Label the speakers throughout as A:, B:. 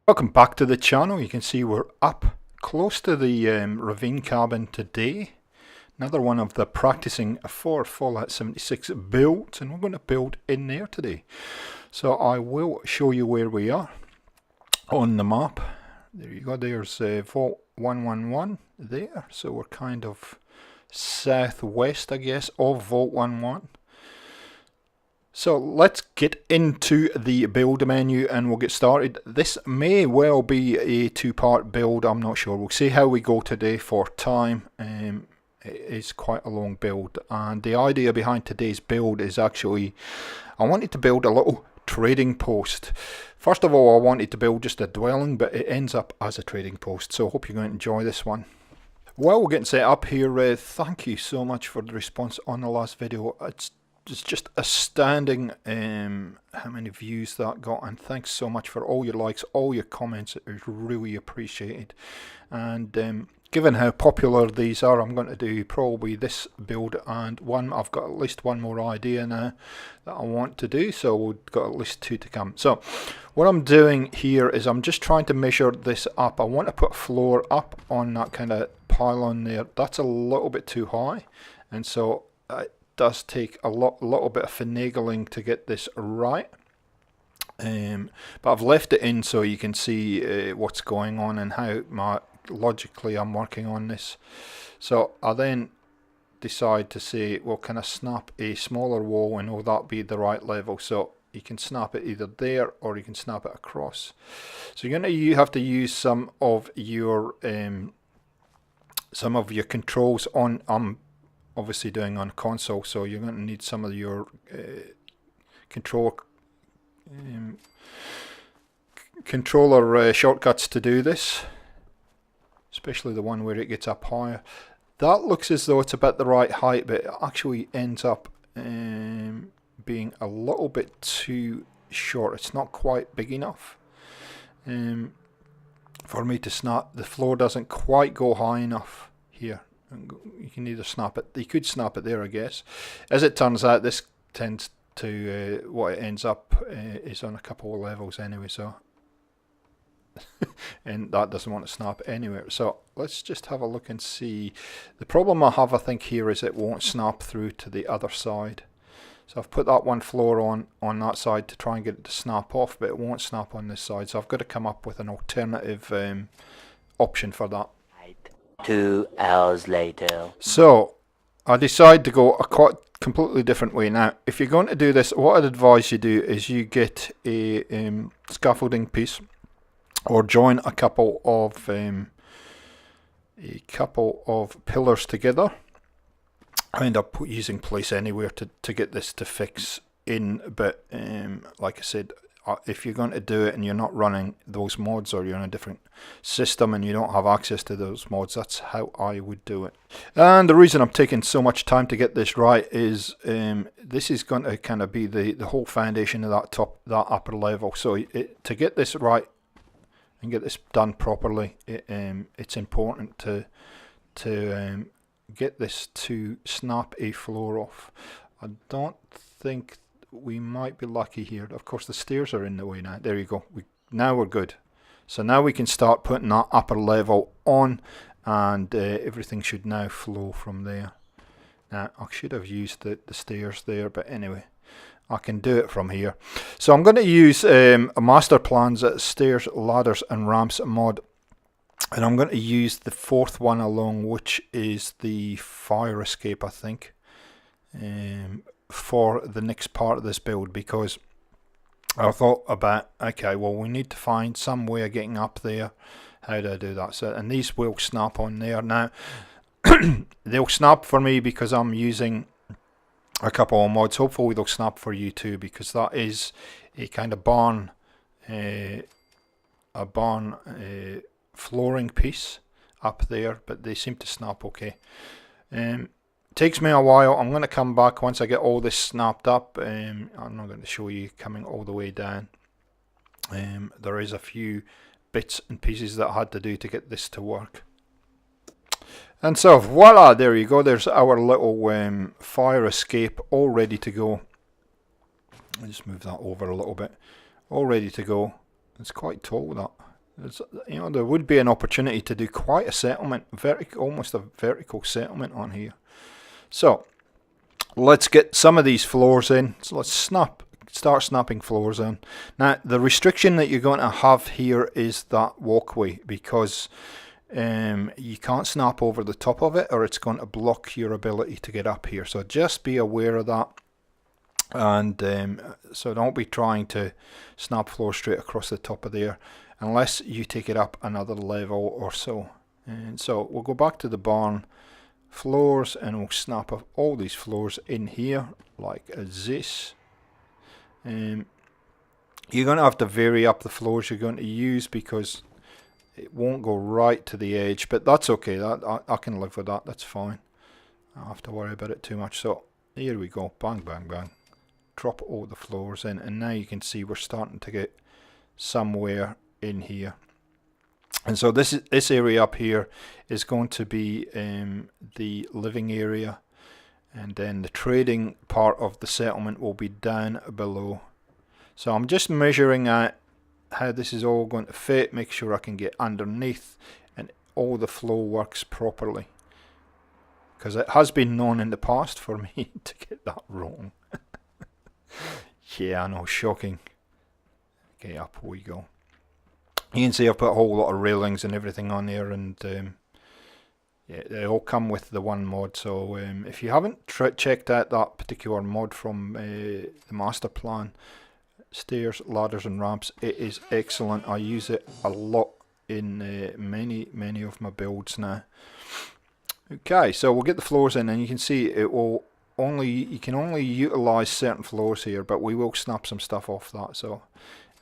A: Welcome back to the channel. You can see we're up close to the ravine cabin today. Another one of the practicing for Fallout 76 builds, and we're going to build in there today. So I will show you where we are on the map. There you go, there's Vault 111 there. So we're kind of southwest, I guess, of Vault 111. So let's get into the build menu and we'll get started. This may well be a two-part build, I'm not sure. We'll see how we go today for time. It is quite a long build, and the idea behind today's build is actually I wanted to build a little trading post. First of all, I wanted to build just a dwelling, but it ends up as a trading post, so I hope you're going to enjoy this one. While we're getting set up here, thank you so much for the response on the last video. It's just astounding how many views that got, and thanks so much for all your likes, all your comments. It is really appreciated. And given how popular these are, I'm going to do probably this build and one. I've got at least one more idea now that I want to do, so we've got at least two to come. So what I'm doing here is I'm just trying to measure this up. I want to put floor up on that kind of pylon there. That's a little bit too high, and so does take a little bit of finagling to get this right, but I've left it in so you can see what's going on and how logically I'm working on this. So I then decide to say, well, can I snap a smaller wall, and will that be the right level? So you can snap it either there or you can snap it across. So you have to use some of your controls on obviously doing on console, so you're going to need some of your controller shortcuts to do this, especially the one where it gets up higher. That looks as though it's about the right height, but it actually ends up being a little bit too short. It's not quite big enough for me to snap. The floor doesn't quite go high enough here. You can either snap it, you could snap it there, I guess. As it turns out, this tends to what it ends up is on a couple of levels anyway, so and that doesn't want to snap anywhere. So let's just have a look and see. The problem I have, I think, here is it won't snap through to the other side. So I've put that one floor on that side to try and get it to snap off, but it won't snap on this side, so I've got to come up with an alternative option for that.
B: 2 hours later.
A: So I decide to go a completely different way. Now, if you're going to do this, what I'd advise you do is you get a scaffolding piece, or join a couple of pillars together. I end up using place anywhere to get this to fix in, but like I said, if you're going to do it and you're not running those mods, or you're in a different system and you don't have access to those mods, that's how I would do it. And the reason I'm taking so much time to get this right is this is going to kind of be the whole foundation of that upper level. So to get this right and get this done properly, it's important to get this to snap a floor off. I don't think we might be lucky here. Of course, the stairs are in the way now. There you go. Now we're good. So now we can start putting that upper level on, and everything should now flow from there. Now, I should have used the stairs there, but anyway, I can do it from here. So I'm going to use a Master Plans Stairs, Ladders and Ramps mod, and I'm going to use the fourth one along, which is the fire escape, I think, for the next part of this build, because I thought about, okay, well, we need to find some way of getting up there. How do I do that? So, and these will snap on there. Now they'll snap for me because I'm using a couple of mods. Hopefully they'll snap for you too, because that is a kind of barn flooring piece up there, but they seem to snap okay. Takes me a while. I'm going to come back once I get all this snapped up. I'm not going to show you coming all the way down. There is a few bits and pieces that I had to do to get this to work. And so voila, there you go. There's our little fire escape all ready to go. I'll just move that over a little bit. All ready to go. It's quite tall, that. You know, there would be an opportunity to do quite a settlement, almost a vertical settlement on here. So let's get some of these floors in. So let's start snapping floors in. Now the restriction that you're going to have here is that walkway, because you can't snap over the top of it or it's going to block your ability to get up here. So just be aware of that. And so don't be trying to snap floor straight across the top of there unless you take it up another level or so. And so we'll go back to the barn floors and we'll snap up all these floors in here like this. You're going to have to vary up the floors you're going to use because it won't go right to the edge, but that's okay. I can live with that. That's fine. I don't have to worry about it too much. So here we go. Bang, bang, bang. Drop all the floors in, and now you can see we're starting to get somewhere in here. And so this area up here is going to be the living area, and then the trading part of the settlement will be down below. So I'm just measuring out how this is all going to fit, make sure I can get underneath and all the flow works properly, because it has been known in the past for me to get that wrong. Yeah, I know, shocking. Okay, up we go. You can see I've put a whole lot of railings and everything on there, and yeah, they all come with the one mod. So if you haven't checked out that particular mod from the master plan, stairs, ladders and ramps, it is excellent. I use it a lot in many of my builds now. Okay, so we'll get the floors in, and you can see it will you can only utilize certain floors here, but we will snap some stuff off that. So,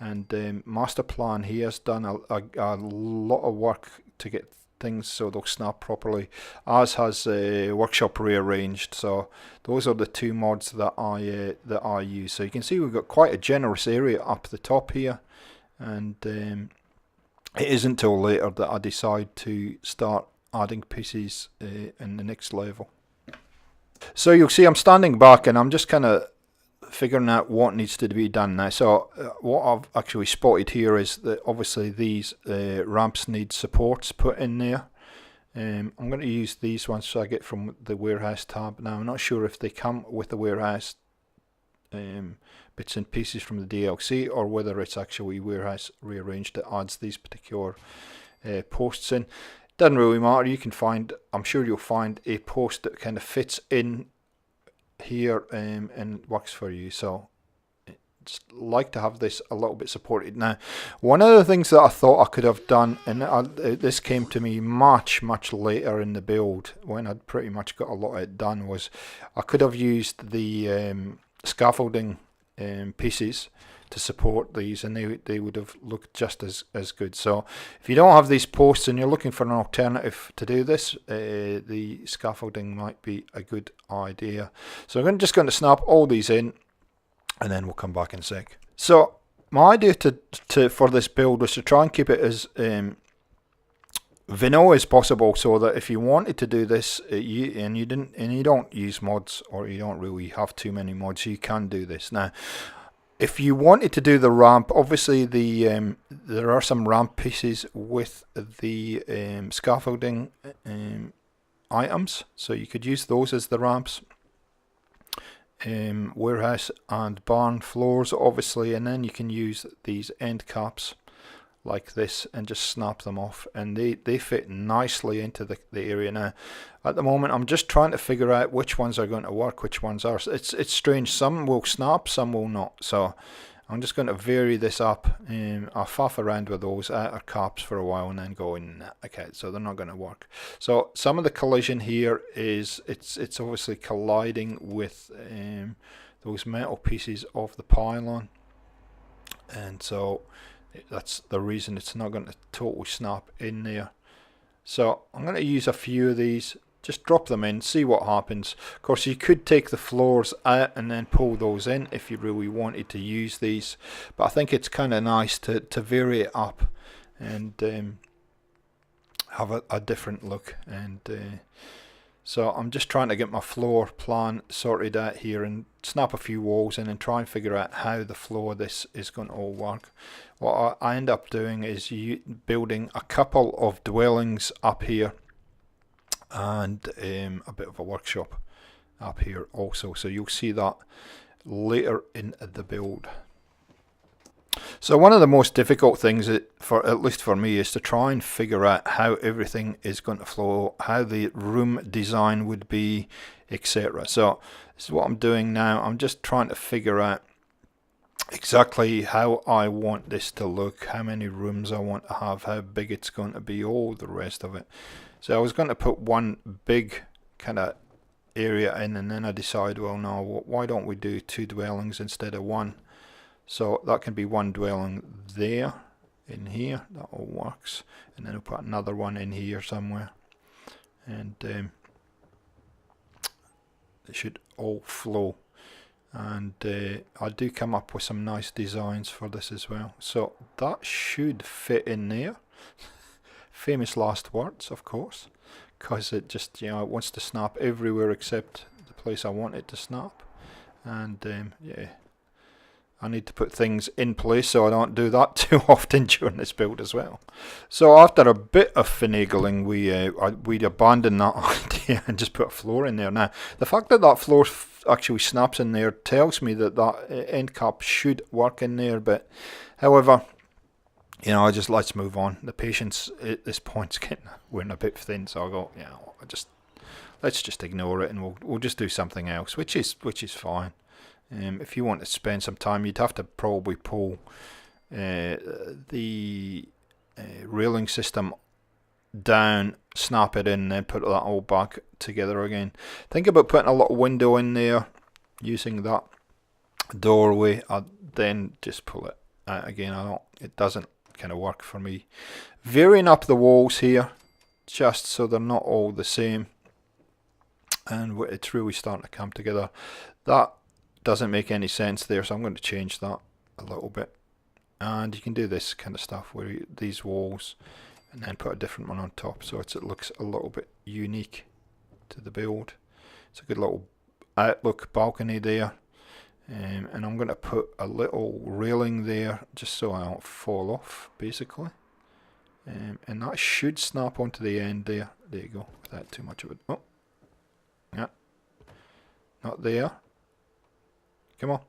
A: and master plan, he has done a lot of work to get things so they'll snap properly, as has workshop rearranged. So those are the two mods that I use. So you can see we've got quite a generous area up the top here, and it isn't until later that I decide to start adding pieces in the next level. So you'll see I'm standing back and I'm just kind of figuring out what needs to be done now. So what I've actually spotted here is that obviously these ramps need supports put in there. I'm going to use these ones I get from the warehouse tab. Now I'm not sure if they come with the warehouse bits and pieces from the DLC, or whether it's actually warehouse rearranged that adds these particular posts in. Doesn't really matter. You can find, I'm sure you'll find a post that kind of fits in here and works for you. So just like to have this a little bit supported. Now, one of the things that I thought I could have done, and this came to me much later in the build when I'd pretty much got a lot of it done, was I could have used the scaffolding pieces to support these, and they would have looked just as good. So if you don't have these posts and you're looking for an alternative to do this, the scaffolding might be a good idea. So I'm just going to snap all these in, and then we'll come back in a sec. So my idea for this build was to try and keep it as vanilla as possible, so that if you wanted to do this and you don't use mods, or you don't really have too many mods, you can do this. Now if you wanted to do the ramp, obviously there are some ramp pieces with the scaffolding items, so you could use those as the ramps. Warehouse and barn floors obviously, and then you can use these end caps like this and just snap them off, and they fit nicely into the area. Now at the moment I'm just trying to figure out which ones are going to work, which ones are. It's strange, some will snap, some will not, so I'm just going to vary this up. I'll faff around with those outer caps for a while and then go in. Okay, so they're not going to work. So some of the collision here is it's obviously colliding with those metal pieces of the pylon, and so that's the reason it's not going to totally snap in there. So I'm going to use a few of these, just drop them in, see what happens. Of course you could take the floors out and then pull those in if you really wanted to use these, but I think it's kind of nice to vary it up and have a different look. And So I'm just trying to get my floor plan sorted out here and snap a few walls in and try and figure out how the floor of this is going to all work. What I end up doing is building a couple of dwellings up here and a bit of a workshop up here also. So you'll see that later in the build. So one of the most difficult things, at least for me, is to try and figure out how everything is going to flow, how the room design would be, etc. So this is what I'm doing now. I'm just trying to figure out exactly how I want this to look, how many rooms I want to have, how big it's going to be, all the rest of it. So I was going to put one big kind of area in, and then I decided, well, no, why don't we do 2 dwellings instead of 1? So that can be 1 dwelling there, in here, that all works, and then I'll put another one in here somewhere, and it should all flow. And I do come up with some nice designs for this as well, so that should fit in there. Famous last words, of course, because it just, it wants to snap everywhere except the place I want it to snap. And yeah, I need to put things in place so I don't do that too often during this build as well. So after a bit of finagling, we'd abandon that idea and just put a floor in there. Now, the fact that that floor actually snaps in there tells me that that end cap should work in there, but however, let's move on. The patience at this point is wearing a bit thin, so I go, let's just ignore it and we'll just do something else, which is fine. If you want to spend some time, you'd have to probably pull the railing system down, snap it in, and then put that all back together again. Think about putting a little window in there, using that doorway, then just pull it out again. It doesn't kind of work for me. Varying up the walls here, just so they're not all the same, and it's really starting to come together. That doesn't make any sense there, so I'm going to change that a little bit. And you can do this kind of stuff where these walls, and then put a different one on top, so it looks a little bit unique to the build. It's a good little outlook balcony there, and I'm going to put a little railing there just so I don't fall off, basically. And that should snap onto the end there. There you go, without too much of it. Oh, yeah, not there. Come on,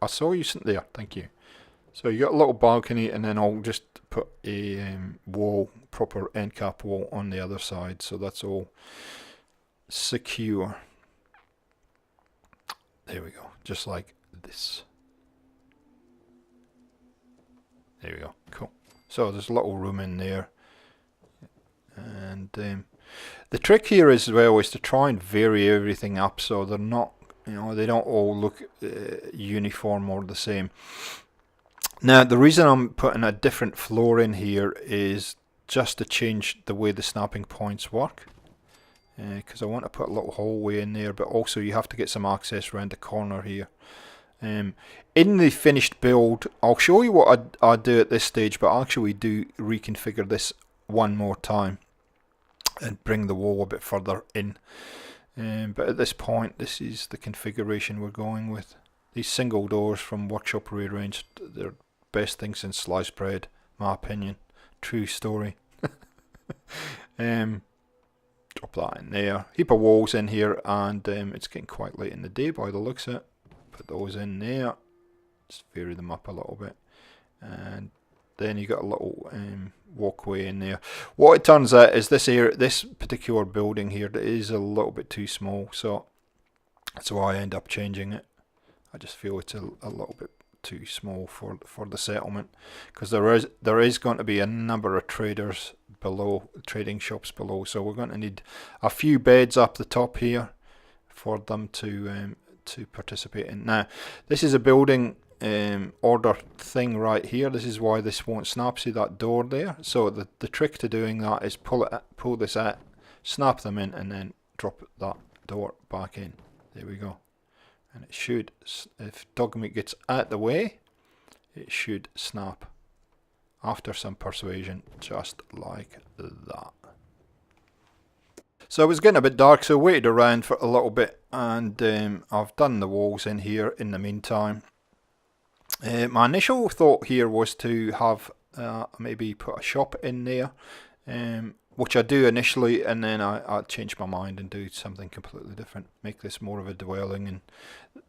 A: I saw you sitting there, thank you. So you got a little balcony, and then I'll just put a wall, proper end cap wall on the other side, so that's all secure. There we go, just like this. There we go, cool. So there's a little room in there, and the trick here as well is to try and vary everything up so they're not, they don't all look uniform or the same. Now, the reason I'm putting a different floor in here is just to change the way the snapping points work, because I want to put a little hallway in there, but also you have to get some access around the corner here. In the finished build, I'll show you what I do at this stage, but I actually do reconfigure this one more time and bring the wall a bit further in. But at this point, this is the configuration we're going with. These single doors from Workshop Rearranged, they're best thing since sliced bread, my opinion. True story. Drop that in there. Heap of walls in here, and it's getting quite late in the day by the looks of it. Put those in there. Just vary them up a little bit. And then you got a little walkway in there. What it turns out is this particular building here is a little bit too small, so that's why I end up changing it. I just feel it's a little bit too small for the settlement, because there is going to be a number of traders below, trading shops below, so we're going to need a few beds up the top here for them to participate in. Now, this is a building order thing right here. This is why this won't snap. See that door there? So the trick to doing that is pull this out, snap them in, and then drop that door back in. There we go. And it should, if dog meat gets out the way, it should snap after some persuasion, just like that. So it was getting a bit dark, so I waited around for a little bit, and I've done the walls in here in the meantime. My initial thought here was to have maybe put a shop in there, which I do initially, and then I change my mind and do something completely different, make this more of a dwelling, and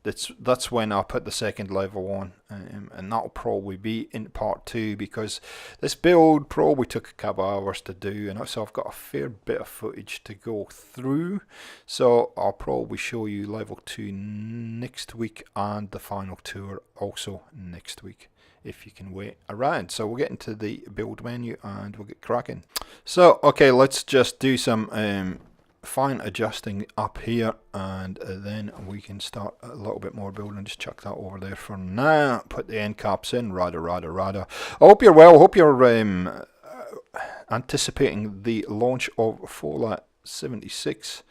A: that's when I put the second level on, and that'll probably be in part 2, because this build probably took a couple of hours to do, and so I've got a fair bit of footage to go through, so I'll probably show you level 2 next week and the final tour also next week, if you can wait around. So we'll get into the build menu and we'll get cracking. So okay, let's just do some fine adjusting up here, and then we can start a little bit more building. Just chuck that over there for now. Put the end caps in. Rada. I hope you're well. Hope you're anticipating the launch of Fallout 76.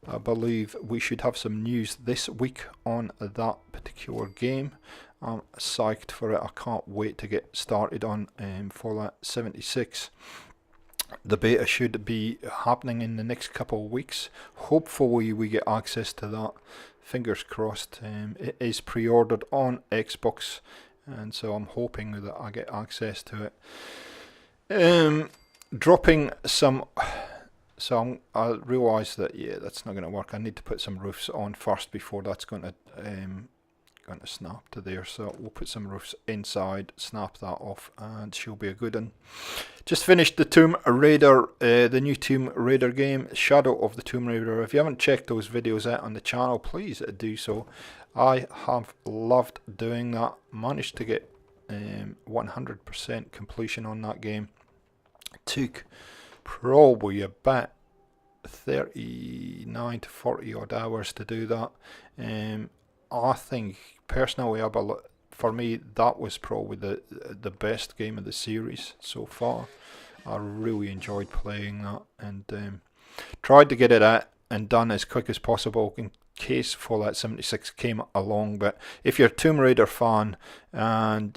A: I believe we should have some news this week on that particular game. I'm psyched for it. I can't wait to get started on Fallout 76. The beta should be happening in the next couple of weeks. Hopefully we get access to that. Fingers crossed. It is pre-ordered on Xbox, and so I'm hoping that I get access to it. Dropping some... So I realised that, yeah, that's not going to work. I need to put some roofs on first before that's going to snap to there. So we'll put some roofs inside, snap that off, and she'll be a good one. Just finished the Tomb Raider, the new Tomb Raider game, Shadow of the Tomb Raider. If you haven't checked those videos out on the channel, please do so. I have loved doing that. Managed to get 100% completion on that game. Took probably about 39 to 40 odd hours to do that. I think personally, for me, that was probably the best game of the series so far. I really enjoyed playing that, and tried to get it out and done as quick as possible in case Fallout 76 came along. But if you're a Tomb Raider fan and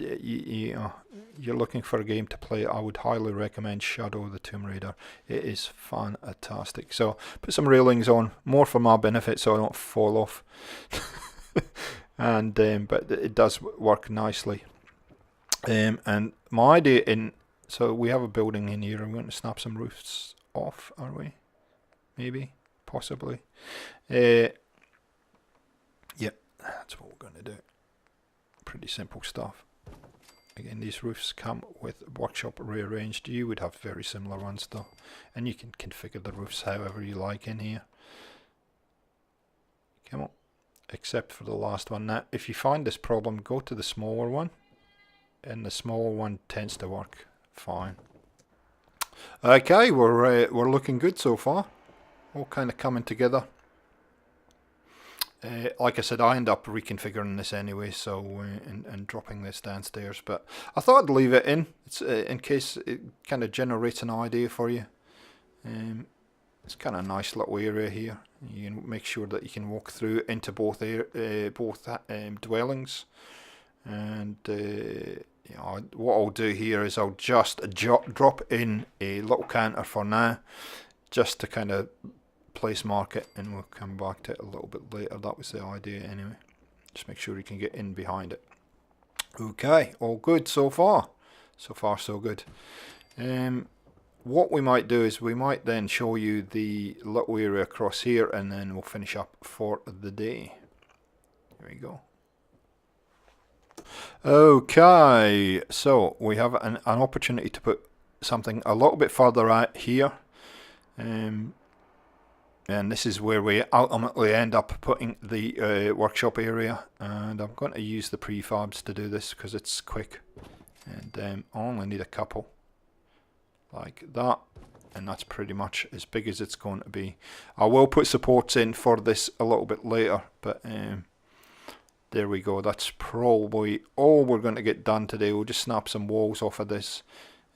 A: you're looking for a game to play, I would highly recommend Shadow of the Tomb Raider. It is fantastic. So put some railings on, more for my benefit so I don't fall off. And but it does work nicely. And my idea so we have a building in here. I'm going to snap some roofs off, are we? Maybe, possibly. Yep, that's what we're going to do. Pretty simple stuff. Again, these roofs come with workshop rearranged. You would have very similar ones though, and you can configure the roofs however you like in here. Come on. Except for the last one. Now, if you find this problem, go to the smaller one, and the smaller one tends to work fine. Okay, we're looking good so far. All kind of coming together. Like I said, I end up reconfiguring this anyway, so and dropping this downstairs. But I thought I'd leave it in. It's in case it kind of generates an idea for you. It's kind of a nice little area here. You can make sure that you can walk through into both dwellings. And what I'll do here is I'll just drop in a little counter for now, just to kind of place mark it, and we'll come back to it a little bit later. That was the idea anyway. Just make sure you can get in behind it. Okay, all good so far. So far so good. What we might do is we might then show you the little area across here, and then we'll finish up for the day. There we go. Okay, so we have an opportunity to put something a little bit further out here. And this is where we ultimately end up putting the workshop area. And I'm going to use the prefabs to do this because it's quick. And I only need a couple. Like that, and that's pretty much as big as it's going to be. I will put supports in for this a little bit later, but there we go. That's probably all we're going to get done today. We'll just snap some walls off of this.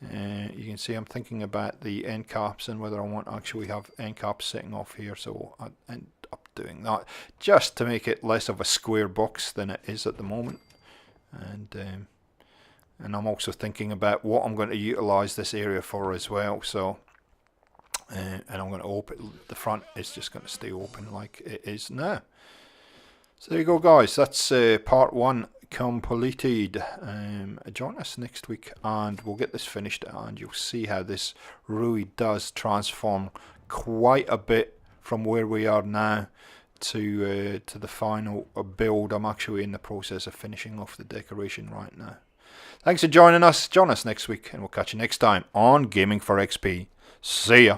A: You can see I'm thinking about the end caps and whether I want to actually have end caps sitting off here, so I end up doing that just to make it less of a square box than it is at the moment. And I'm also thinking about what I'm going to utilize this area for as well. So and I'm going to open the front is just going to stay open like it is now. So there you go, guys. That's part 1 completed. Join us next week and we'll get this finished, and you'll see how this really does transform quite a bit from where we are now to the final build. I'm actually in the process of finishing off the decoration right now. Thanks for joining us. Join us next week and we'll catch you next time on Gaming for XP. See ya.